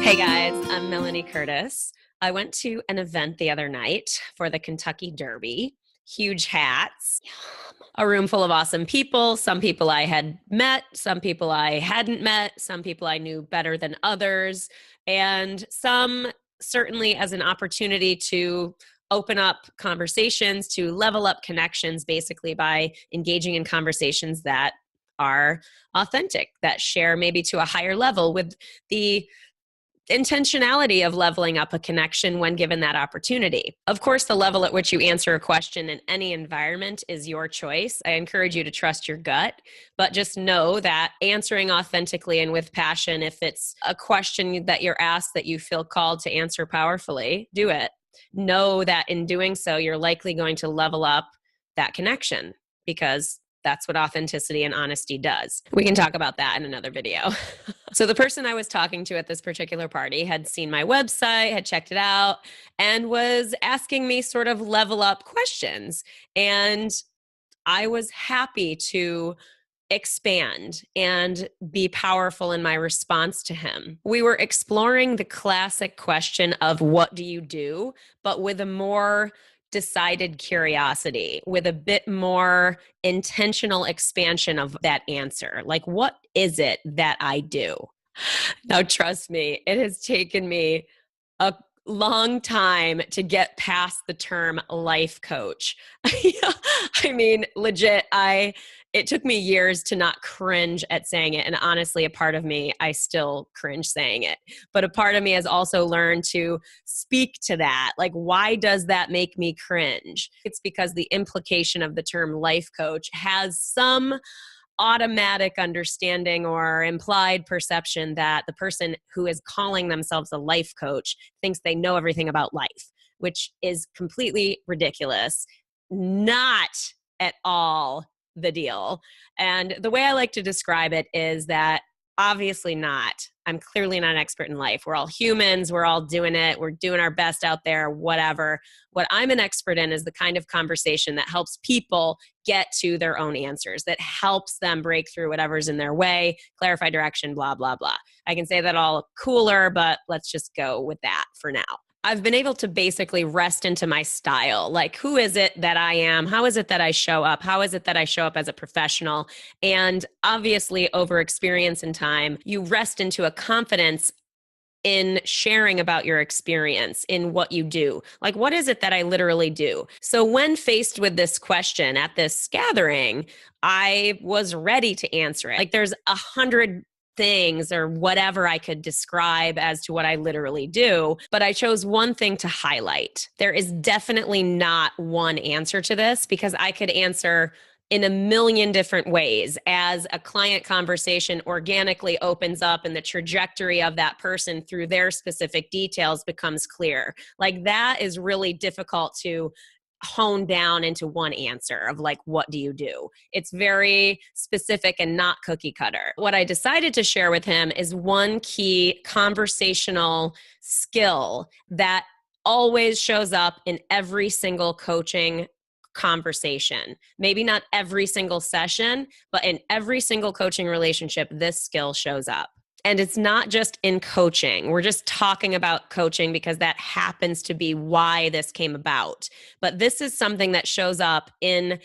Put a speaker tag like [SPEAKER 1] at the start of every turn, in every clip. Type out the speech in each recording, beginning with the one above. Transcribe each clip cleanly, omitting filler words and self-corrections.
[SPEAKER 1] Hey guys, I'm Melanie Curtis. I went to an event the other night for the Kentucky Derby. Huge hats, a room full of awesome people. Some people I had met, some people I hadn't met, some people I knew better than others, and some certainly as an opportunity to open up conversations, to level up connections, basically by engaging in conversations that are authentic, that share maybe to a higher level with the intentionality of leveling up a connection when given that opportunity. Of course, the level at which you answer a question in any environment is your choice. I encourage you to trust your gut, but just know that answering authentically and with passion, if it's a question that you're asked that you feel called to answer powerfully, do it. Know that in doing so, you're likely going to level up that connection because that's what authenticity and honesty does. We can talk about that in another video. So the person I was talking to at this particular party had seen my website, had checked it out, and was asking me sort of level up questions. And I was happy to expand and be powerful in my response to him. We were exploring the classic question of what do you do, but with a more decided curiosity, with a bit more intentional expansion of that answer. Like, what is it that I do? Now, trust me, it has taken me a long time to get past the term life coach. I mean, legit, it took me years to not cringe at saying it. And honestly, a part of me, I still cringe saying it. But a part of me has also learned to speak to that. Like, why does that make me cringe? It's because the implication of the term life coach has some automatic understanding or implied perception that the person who is calling themselves a life coach thinks they know everything about life, which is completely ridiculous. Not at all the deal. And the way I like to describe it is that obviously not. I'm clearly not an expert in life. We're all humans. We're all doing it. We're doing our best out there, whatever. What I'm an expert in is the kind of conversation that helps people get to their own answers, that helps them break through whatever's in their way, clarify direction, blah, blah, blah. I can say that all cooler, but let's just go with that for now. I've been able to basically rest into my style. Like, who is it that I am? How is it that I show up? How is it that I show up as a professional? And obviously, over experience and time, you rest into a confidence in sharing about your experience in what you do. Like, what is it that I literally do? So when faced with this question at this gathering, I was ready to answer it. Like, there's 100 things or whatever I could describe as to what I literally do, but I chose one thing to highlight. There is definitely not one answer to this because I could answer in a million different ways as a client conversation organically opens up and the trajectory of that person through their specific details becomes clear. Like, that is really difficult to hone down into one answer of like, what do you do? It's very specific and not cookie cutter. What I decided to share with him is one key conversational skill that always shows up in every single coaching conversation. Maybe not every single session, but in every single coaching relationship, this skill shows up. And it's not just in coaching. We're just talking about coaching because that happens to be why this came about. But this is something that shows up in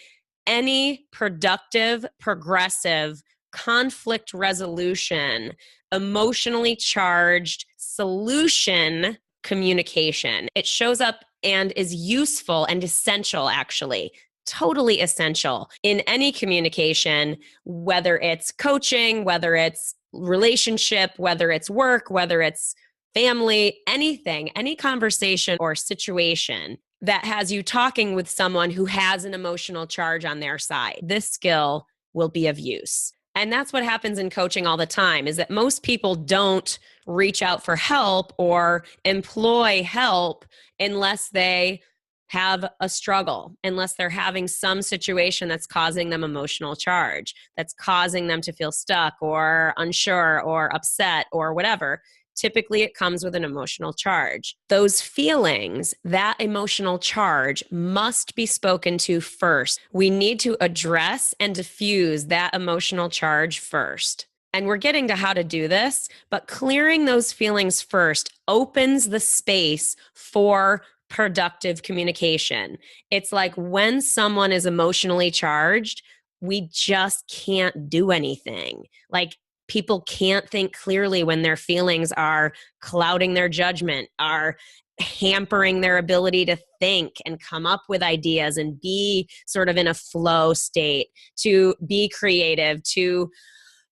[SPEAKER 1] any productive, progressive, conflict resolution, emotionally charged solution communication. It shows up and is useful and essential, actually. Totally essential in any communication, whether it's coaching, whether it's relationship, whether it's work, whether it's family, anything, any conversation or situation that has you talking with someone who has an emotional charge on their side. This skill will be of use. And that's what happens in coaching all the time, is that most people don't reach out for help or employ help unless they have a struggle, unless they're having some situation that's causing them emotional charge, that's causing them to feel stuck or unsure or upset or whatever. Typically, it comes with an emotional charge. Those feelings, that emotional charge, must be spoken to first. We need to address and diffuse that emotional charge first. And we're getting to how to do this, but clearing those feelings first opens the space for productive communication. It's like when someone is emotionally charged, we just can't do anything. Like people can't think clearly when their feelings are clouding their judgment, are hampering their ability to think and come up with ideas and be sort of in a flow state, to be creative, to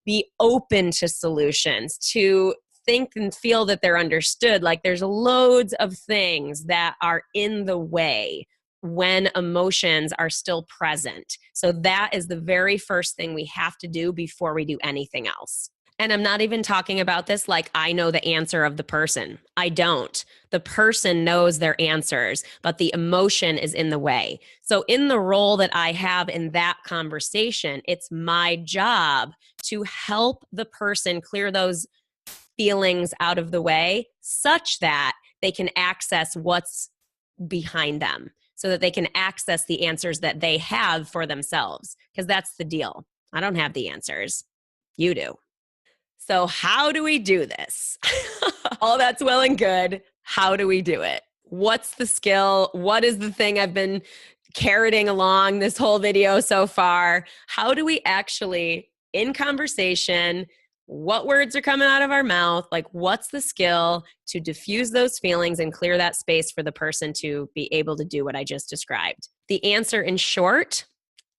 [SPEAKER 1] be open to solutions, to think and feel that they're understood. Like there's loads of things that are in the way when emotions are still present. So that is the very first thing we have to do before we do anything else. And I'm not even talking about this like I know the answer of the person. I don't. The person knows their answers, but the emotion is in the way. So, in the role that I have in that conversation, it's my job to help the person clear those feelings out of the way such that they can access what's behind them, so that they can access the answers that they have for themselves. Because that's the deal. I don't have the answers. You do. So, how do we do this? All that's well and good. How do we do it? What's the skill? What is the thing I've been carroting along this whole video so far? How do we actually, in conversation, what words are coming out of our mouth? Like, what's the skill to diffuse those feelings and clear that space for the person to be able to do what I just described? The answer, in short,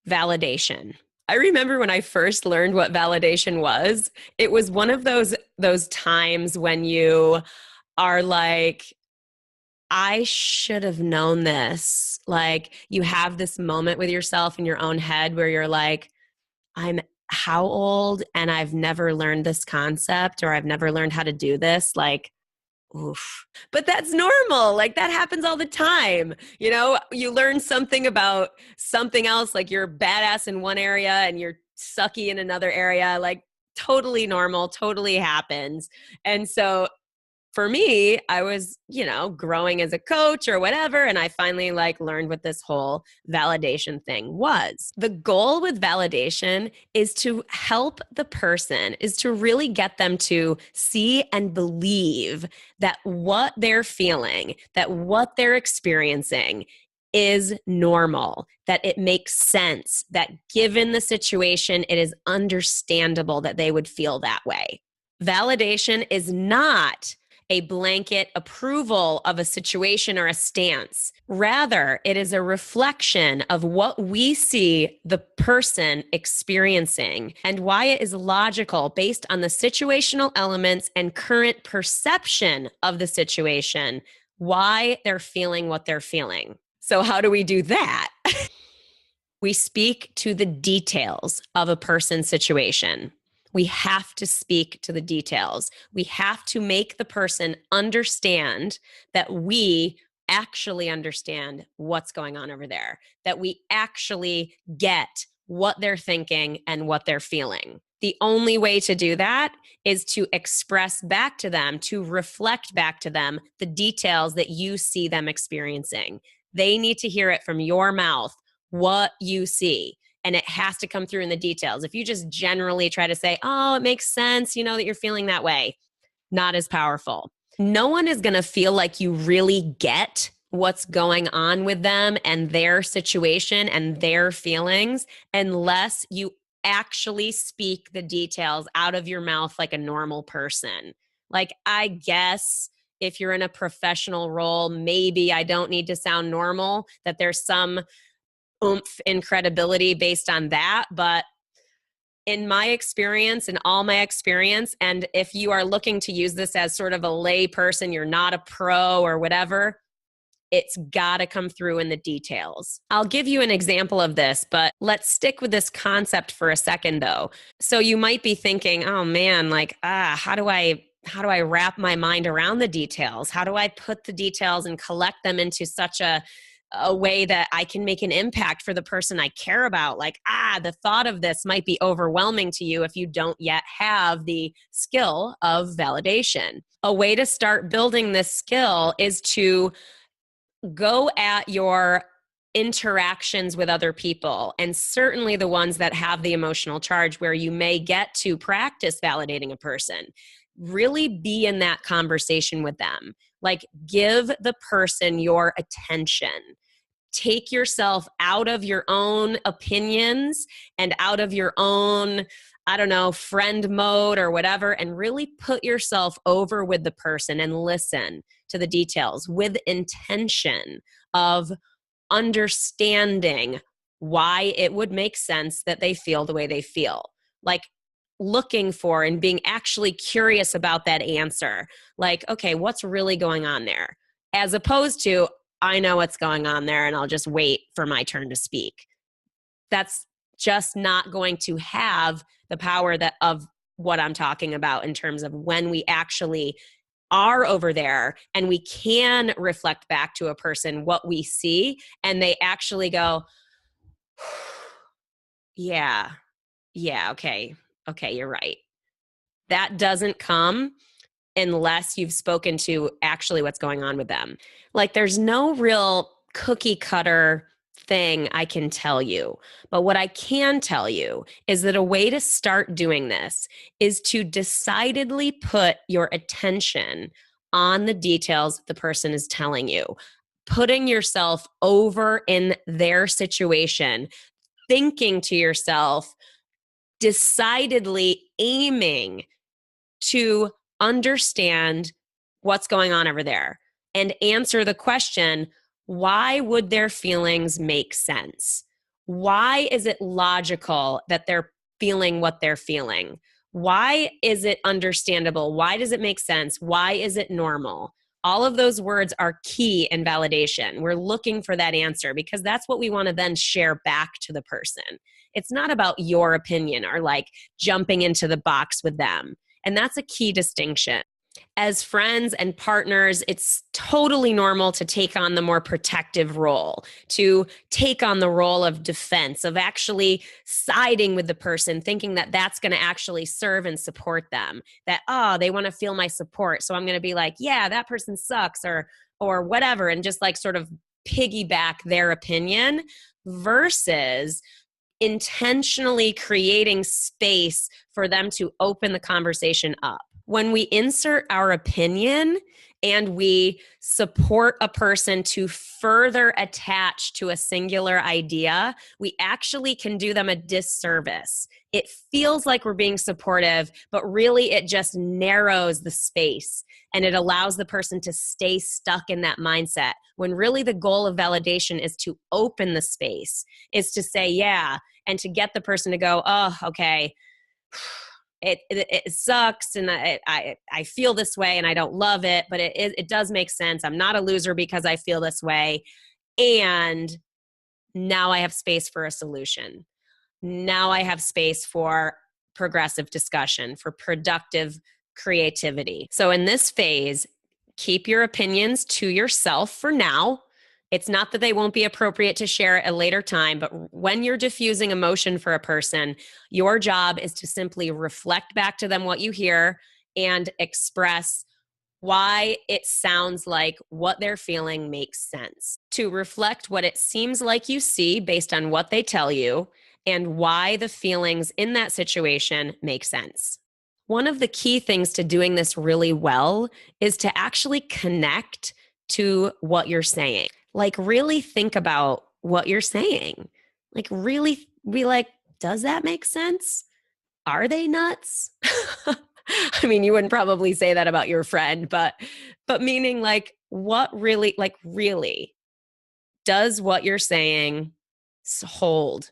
[SPEAKER 1] validation. I remember when I first learned what validation was, it was one of those times when you are like, I should have known this. Like you have this moment with yourself in your own head where you're like, I'm how old and I've never learned this concept, or I've never learned how to do this. Like, oof. But that's normal. Like that happens all the time. You know, you learn something about something else, like you're badass in one area and you're sucky in another area. Like totally normal, totally happens. And so for me, I was, growing as a coach or whatever. And I finally learned what this whole validation thing was. The goal with validation is to help the person, is to really get them to see and believe that what they're feeling, that what they're experiencing is normal, that it makes sense, that given the situation, it is understandable that they would feel that way. Validation is not a blanket approval of a situation or a stance. Rather, it is a reflection of what we see the person experiencing and why it is logical based on the situational elements and current perception of the situation, why they're feeling what they're feeling. So, how do we do that? We speak to the details of a person's situation. We have to speak to the details. We have to make the person understand that we actually understand what's going on over there, that we actually get what they're thinking and what they're feeling. The only way to do that is to express back to them, to reflect back to them the details that you see them experiencing. They need to hear it from your mouth, what you see. And it has to come through in the details. If you just generally try to say, oh, it makes sense, that you're feeling that way, not as powerful. No one is going to feel like you really get what's going on with them and their situation and their feelings unless you actually speak the details out of your mouth like a normal person. Like, I guess if you're in a professional role, maybe I don't need to sound normal, that there's some oomph in credibility based on that. But in my experience, in all my experience, and if you are looking to use this as sort of a lay person, you're not a pro or whatever, it's got to come through in the details. I'll give you an example of this, but let's stick with this concept for a second though. So you might be thinking, oh man, how do I wrap my mind around the details? How do I put the details and collect them into such a way that I can make an impact for the person I care about? The thought of this might be overwhelming to you if you don't yet have the skill of validation. A way to start building this skill is to go at your interactions with other people, and certainly the ones that have the emotional charge where you may get to practice validating a person, really be in that conversation with them. Like, give the person your attention. Take yourself out of your own opinions and out of your own, I don't know, friend mode or whatever, and really put yourself over with the person and listen to the details with intention of understanding why it would make sense that they feel the way they feel. Like, looking for and being actually curious about that answer. Like, okay, what's really going on there? As opposed to, I know what's going on there and I'll just wait for my turn to speak. That's just not going to have the power that of what I'm talking about in terms of when we actually are over there and we can reflect back to a person what we see and they actually go, yeah, okay, you're right. That doesn't come unless you've spoken to actually what's going on with them. Like, there's no real cookie cutter thing I can tell you. But what I can tell you is that a way to start doing this is to decidedly put your attention on the details the person is telling you, putting yourself over in their situation, thinking to yourself, decidedly aiming to understand what's going on over there and answer the question, why would their feelings make sense? Why is it logical that they're feeling what they're feeling? Why is it understandable? Why does it make sense? Why is it normal? All of those words are key in validation. We're looking for that answer because that's what we want to then share back to the person. It's not about your opinion or like jumping into the box with them. And that's a key distinction. As friends and partners, it's totally normal to take on the more protective role, to take on the role of defense, of actually siding with the person, thinking that that's going to actually serve and support them. That, oh, they want to feel my support. So I'm going to be like, yeah, that person sucks or whatever, and just like sort of piggyback their opinion versus intentionally creating space for them to open the conversation up. When we insert our opinion and we support a person to further attach to a singular idea, we actually can do them a disservice. It feels like we're being supportive, but really it just narrows the space and it allows the person to stay stuck in that mindset when really the goal of validation is to open the space, is to say, yeah, and to get the person to go, oh, okay, it sucks and I feel this way and I don't love it, but it does make sense. I'm not a loser because I feel this way. And now I have space for a solution. Now I have space for progressive discussion, for productive creativity. So in this phase, keep your opinions to yourself for now. It's not that they won't be appropriate to share at a later time, but when you're diffusing emotion for a person, your job is to simply reflect back to them what you hear and express why it sounds like what they're feeling makes sense. To reflect what it seems like you see based on what they tell you and why the feelings in that situation make sense. One of the key things to doing this really well is to actually connect to what you're saying. Like, really think about what you're saying. Like, really be like, does that make sense? Are they nuts? I mean, you wouldn't probably say that about your friend, but meaning like, what really, like, really, does what you're saying hold?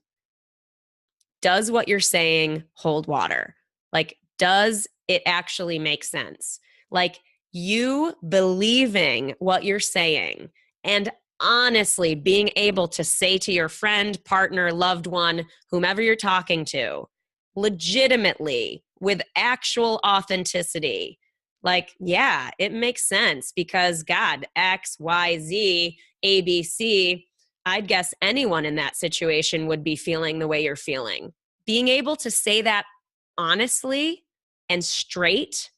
[SPEAKER 1] Does what you're saying hold water? Like, does it actually make sense? Like, you believing what you're saying and honestly being able to say to your friend, partner, loved one, whomever you're talking to, legitimately with actual authenticity, like, yeah, it makes sense because God, X, Y, Z, A, B, C, I'd guess anyone in that situation would be feeling the way you're feeling. Being able to say that honestly and straight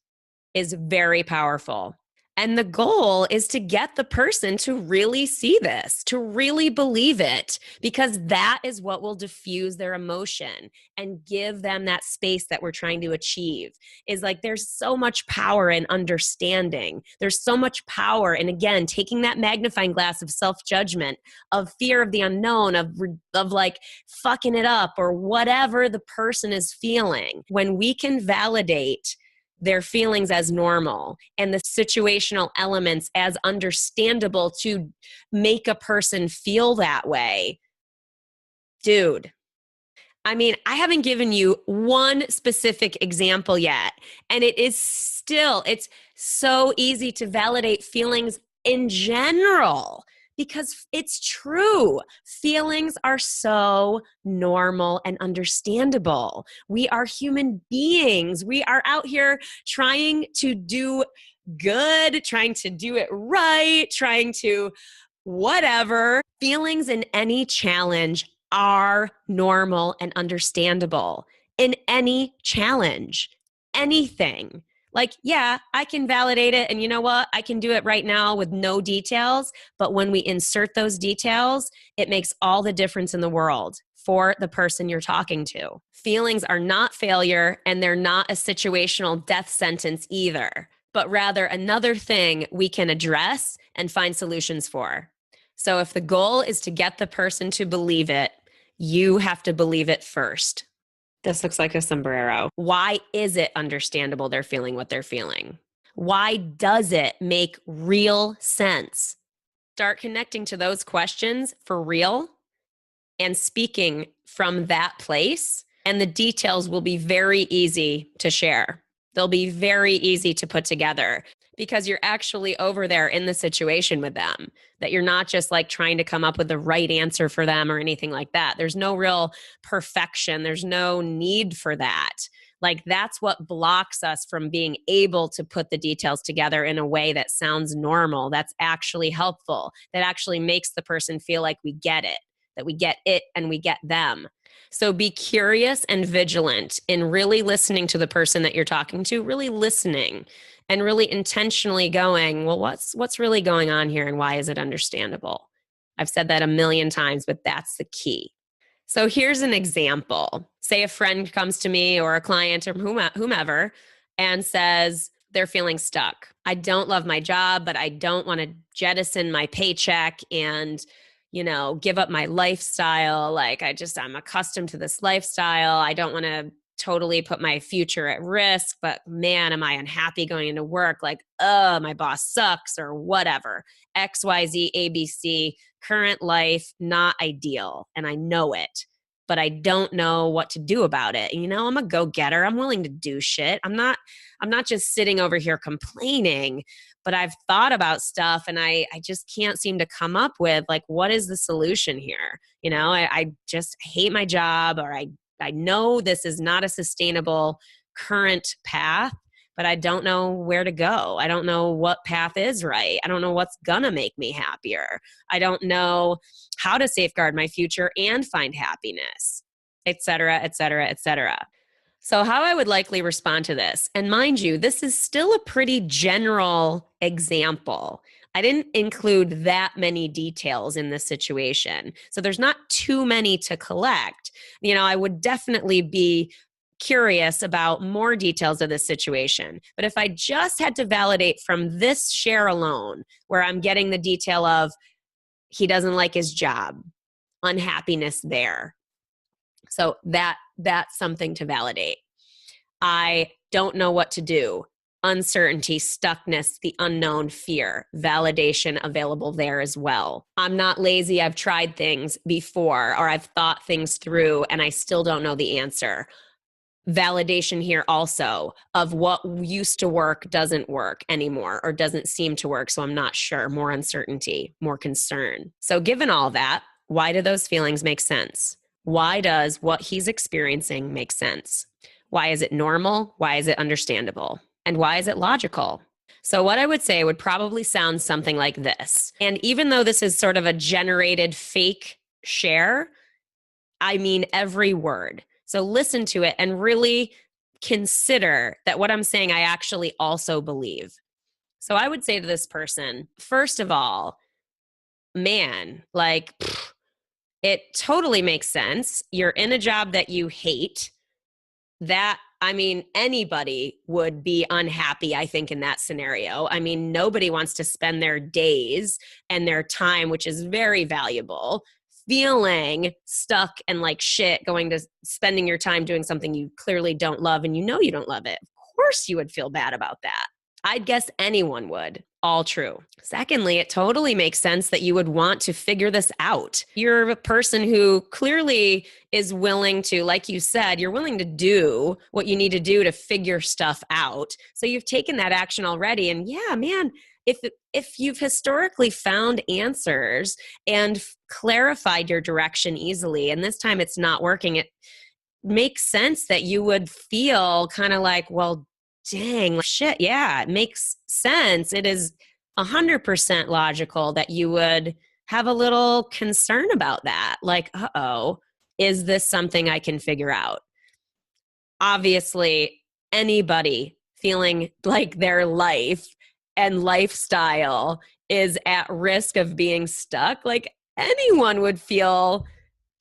[SPEAKER 1] is very powerful. And the goal is to get the person to really see this, to really believe it, because that is what will diffuse their emotion and give them that space that we're trying to achieve. Is like there's so much power in understanding. There's so much power in, again, taking that magnifying glass of self-judgment, of fear of the unknown, of like fucking it up or whatever the person is feeling. When we can validate their feelings as normal and the situational elements as understandable to make a person feel that way, dude. I mean, I haven't given you one specific example yet, and it's so easy to validate feelings in general because it's true. Feelings are so normal and understandable. We are human beings. We are out here trying to do good, trying to do it right, trying to whatever. Feelings in any challenge are normal and understandable in any challenge, anything. Like, yeah, I can validate it. And you know what? I can do it right now with no details. But when we insert those details, it makes all the difference in the world for the person you're talking to. Feelings are not failure, and they're not a situational death sentence either, but rather another thing we can address and find solutions for. So if the goal is to get the person to believe it, you have to believe it first. This looks like a sombrero. Why is it understandable they're feeling what they're feeling? Why does it make real sense? Start connecting to those questions for real and speaking from that place, and the details will be very easy to share. They'll be very easy to put together because you're actually over there in the situation with them, that you're not just like trying to come up with the right answer for them or anything like that. There's no real perfection. There's no need for that. Like that's what blocks us from being able to put the details together in a way that sounds normal, that's actually helpful, that actually makes the person feel like we get it, that we get it and we get them. So be curious and vigilant in really listening to the person that you're talking to, really listening and really intentionally going, well, what's really going on here and why is it understandable? I've said that a million times, but that's the key. So here's an example. Say a friend comes to me or a client or whomever and says they're feeling stuck. I don't love my job, but I don't want to jettison my paycheck and give up my lifestyle. Like I'm accustomed to this lifestyle. I don't want to totally put my future at risk, but man, am I unhappy going into work? Like, my boss sucks or whatever. XYZ, ABC, current life, not ideal. And I know it, but I don't know what to do about it. I'm a go-getter. I'm willing to do shit. I'm not just sitting over here complaining, but I've thought about stuff and I just can't seem to come up with like, what is the solution here? I just hate my job, or I know this is not a sustainable current path, but I don't know where to go. I don't know what path is right. I don't know what's gonna make me happier. I don't know how to safeguard my future and find happiness, et cetera, et cetera, et cetera. So how I would likely respond to this, and mind you, this is still a pretty general example. I didn't include that many details in this situation. So there's not too many to collect. I would definitely be curious about more details of this situation. But if I just had to validate from this share alone, where I'm getting the detail of he doesn't like his job, unhappiness there. So that's something to validate. I don't know what to do. Uncertainty, stuckness, the unknown, fear, validation available there as well. I'm not lazy. I've tried things before, or I've thought things through and I still don't know the answer. Validation here also of what used to work doesn't work anymore or doesn't seem to work. So I'm not sure. More uncertainty, more concern. So given all that, why do those feelings make sense? Why does what he's experiencing make sense? Why is it normal? Why is it understandable? And why is it logical? So what I would say would probably sound something like this. And even though this is sort of a generated fake share, I mean every word. So listen to it and really consider that what I'm saying I actually also believe. So I would say to this person, first of all, man, like, it totally makes sense. You're in a job that you hate. That, I mean, anybody would be unhappy, I think, in that scenario. I mean, nobody wants to spend their days and their time, which is very valuable, feeling stuck and like shit, going to spending your time doing something you clearly don't love and you know you don't love it. Of course, you would feel bad about that. I'd guess anyone would. All true. Secondly, it totally makes sense that you would want to figure this out. You're a person who clearly is willing to, like you said, you're willing to do what you need to do to figure stuff out. So you've taken that action already. And yeah, man, if you've historically found answers and clarified your direction easily, and this time it's not working, it makes sense that you would feel kind of like, well, dang, shit, yeah, it makes sense. It is 100% logical that you would have a little concern about that. Like, uh-oh, is this something I can figure out? Obviously, anybody feeling like their life and lifestyle is at risk of being stuck, like anyone would feel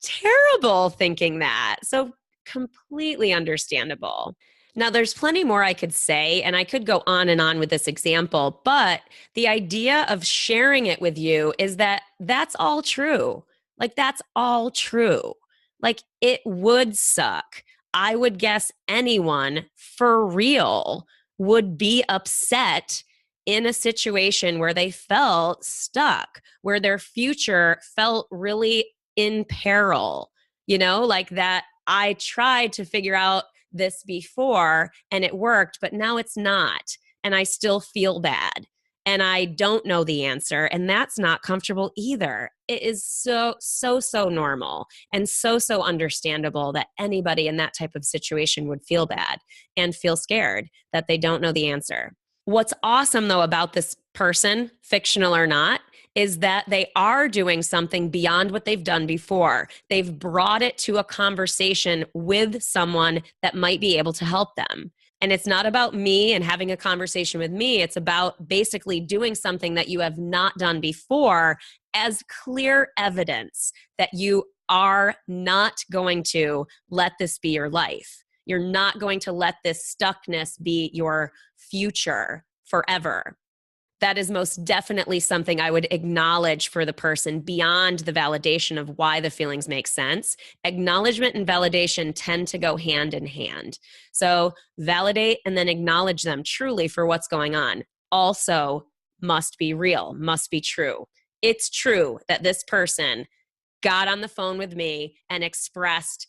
[SPEAKER 1] terrible thinking that. So completely understandable. Now, there's plenty more I could say, and I could go on and on with this example, but the idea of sharing it with you is that that's all true. Like, that's all true. Like, it would suck. I would guess anyone for real would be upset in a situation where they felt stuck, where their future felt really in peril, like that. I tried to figure out this before and it worked, but now it's not. And I still feel bad. And I don't know the answer. And that's not comfortable either. It is so normal and so understandable that anybody in that type of situation would feel bad and feel scared that they don't know the answer. What's awesome, though, about this person, fictional or not, is that they are doing something beyond what they've done before. They've brought it to a conversation with someone that might be able to help them. And it's not about me and having a conversation with me. It's about basically doing something that you have not done before as clear evidence that you are not going to let this be your life. You're not going to let this stuckness be your future forever. That is most definitely something I would acknowledge for the person beyond the validation of why the feelings make sense. Acknowledgement and validation tend to go hand in hand. So validate and then acknowledge them truly for what's going on. Also must be real, must be true. It's true that this person got on the phone with me and expressed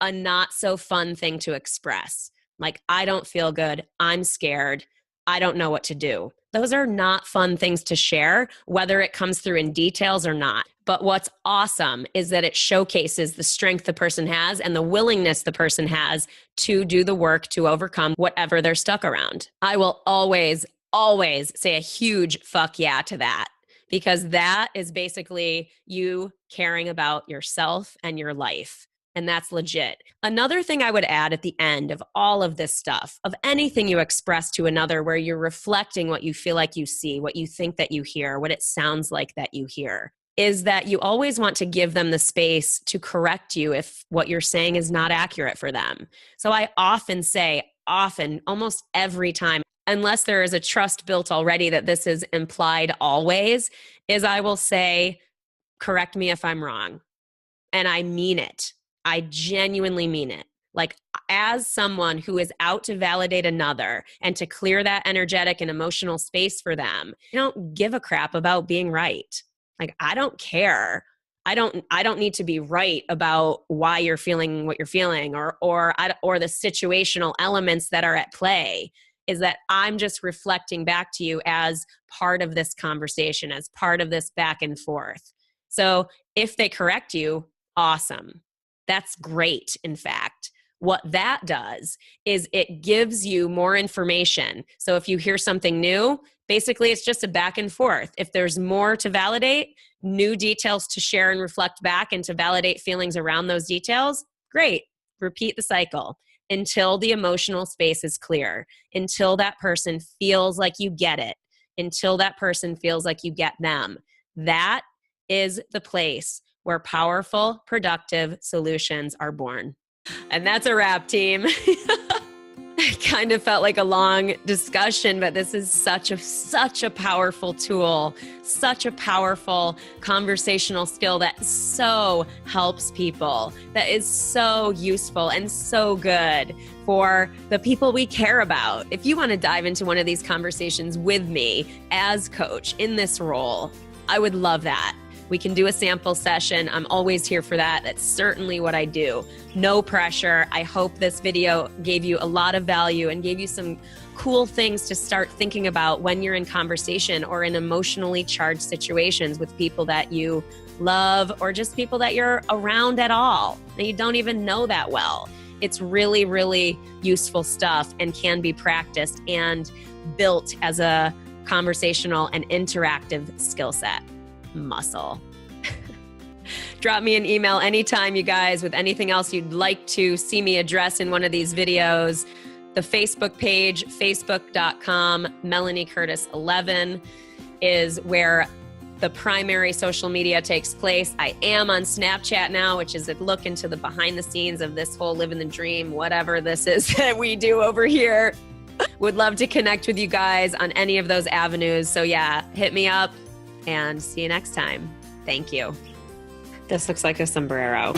[SPEAKER 1] a not so fun thing to express. Like, I don't feel good. I'm scared. I don't know what to do. Those are not fun things to share, whether it comes through in details or not. But what's awesome is that it showcases the strength the person has and the willingness the person has to do the work to overcome whatever they're stuck around. I will always say a huge fuck yeah to that, because that is basically you caring about yourself and your life. And that's legit. Another thing I would add at the end of all of this stuff, of anything you express to another where you're reflecting what you feel like you see, what you think that you hear, what it sounds like that you hear, is that you always want to give them the space to correct you if what you're saying is not accurate for them. So I often say, almost every time, unless there is a trust built already that this is implied always, is I will say, correct me if I'm wrong. And I mean it. I genuinely mean it. Like, as someone who is out to validate another and to clear that energetic and emotional space for them, I don't give a crap about being right. Like, I don't care. I don't need to be right about why you're feeling what you're feeling or the situational elements that are at play. Is that I'm just reflecting back to you as part of this conversation, as part of this back and forth. So if they correct you, awesome. That's great, in fact. What that does is it gives you more information. So if you hear something new, basically it's just a back and forth. If there's more to validate, new details to share and reflect back and to validate feelings around those details, great. Repeat the cycle until the emotional space is clear, until that person feels like you get it, until that person feels like you get them. That is the place where powerful, productive solutions are born. And that's a wrap, team. It kind of felt like a long discussion, but this is such a powerful tool, such a powerful conversational skill that so helps people, that is so useful and so good for the people we care about. If you want to dive into one of these conversations with me as coach in this role, I would love that. We can do a sample session. I'm always here for that. That's certainly what I do. No pressure. I hope this video gave you a lot of value and gave you some cool things to start thinking about when you're in conversation or in emotionally charged situations with people that you love or just people that you're around at all that you don't even know that well. It's really, really useful stuff and can be practiced and built as a conversational and interactive skill set. Muscle. Drop me an email anytime, you guys, with anything else you'd like to see me address in one of these videos. The Facebook page, facebook.com, melaniecurtis11 is where the primary social media takes place. I am on Snapchat now, which is a look into the behind the scenes of this whole living the dream, whatever this is that we do over here. Would love to connect with you guys on any of those avenues. So yeah, hit me up. And see you next time. Thank you. This looks like a sombrero.